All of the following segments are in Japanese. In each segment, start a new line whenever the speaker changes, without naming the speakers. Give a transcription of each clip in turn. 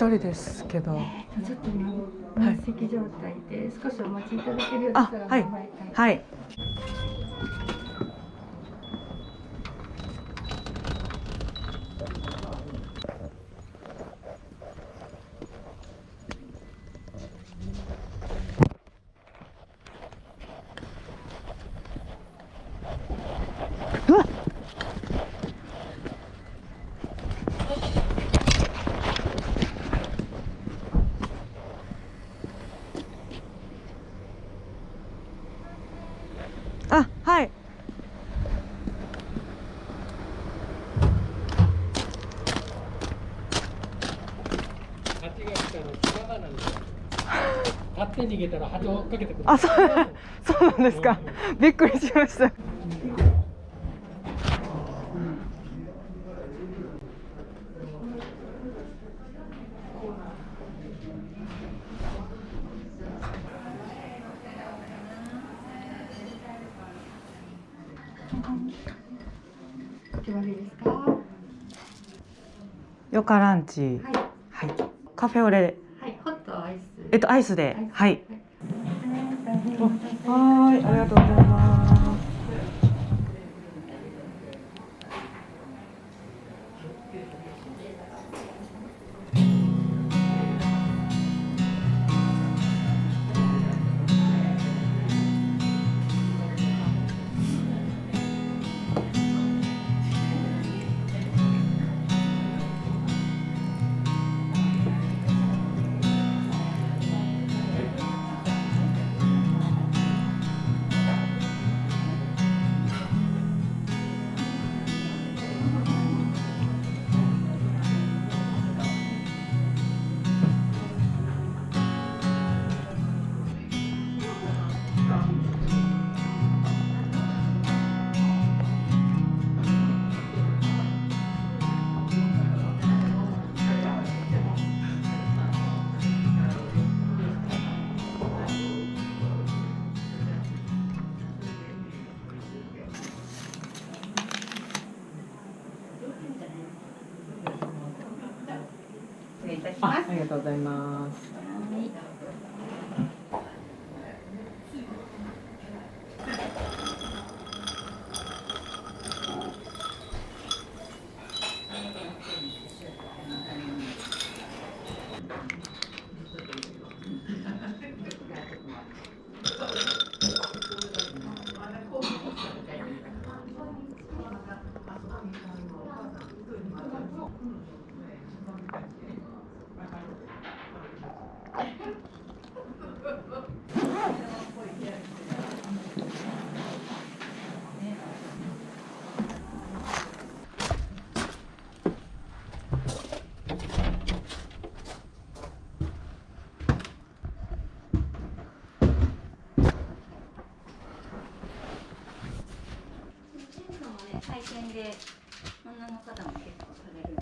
人ですけど。
ちょっと今満席状態で少しお待ちいただけるようで
あ、
したら、
はいはい。うわっ。あ、はい。
蜂が来たら隙間なんですよ。勝手に逃げたら蜂を追っかけてくる。
あ、そうなんですか。びっくりしました。
お決まりですか？
よかランチ。
はい。
はい。カフェオレ。
はい、ホットアイス。
アイスで。はい。
は
はい、ありがとうございます。
失礼いたします。
ありがとうございます。
体験で女の方も結構される。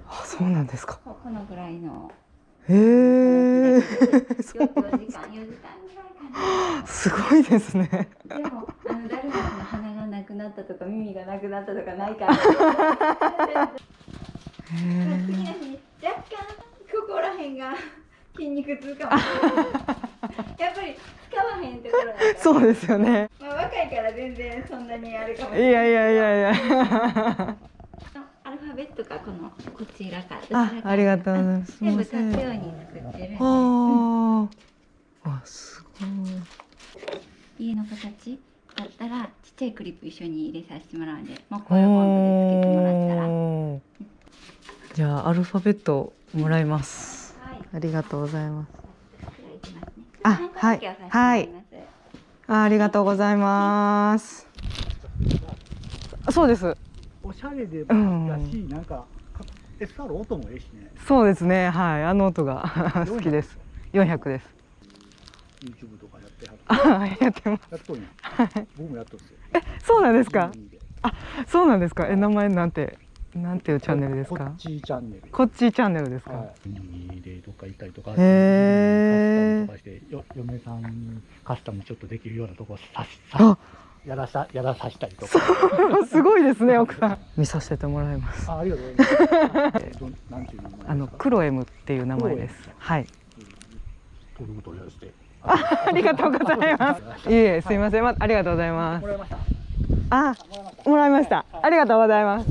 あ、そうなんですか。
このぐらいの。
へえ。
4時間ぐらいかな。
すごいですね。
でも誰も鼻がなくなったとか耳がなくなったとかないから。次の日若干ここら辺が筋肉痛かもしれない。やっぱり使わへんところだから。
そうですよね。
まあ若いから全然そんなにあるかもし
い
れない。
やいやいやいや。
アルファベットがこちらか。
ありがとうございます。
全部立つように作ってるんで。
あ、すごい。
家の形だったらちっちゃいクリップ一緒に入れさせてもらうんで、もうこれをポンプでつけてもらったら。
じゃあアルファベットもらいます。
はい。
ありがとうございます。
あ、はい。はい。
ありがとうございます。そうです。
おしゃれでだし、なんか SR 音もいいしね。
そうですね。はい、あの音が好きです。400です。
YouTube とかやってはる。
やってます。
やっとんや。僕もやっとんすよ。
そうなんですか。あ、そうなんですか。名前なんていうチャンネルですか。
こっちチャンネル。
こっちチャンネルですか。
でどっか行ったりとか、
へえ。
カスタムとかして嫁さんにカスタムちょっとできるようなとこさやらさしたりとか。
すごいですね、奥さん。見させてもらいます。
ありがとうございます。なんていう名前ですか？
クロエムっていう名前です。はい。
登録取り寄せて。
ありがとうございます。いえ、すいません、ありがとうございます。
もらいました。
あ、もらいました。ありがとうございます。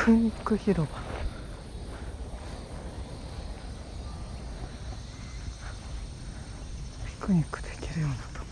クニック広場。ピクニックできるようなとこ。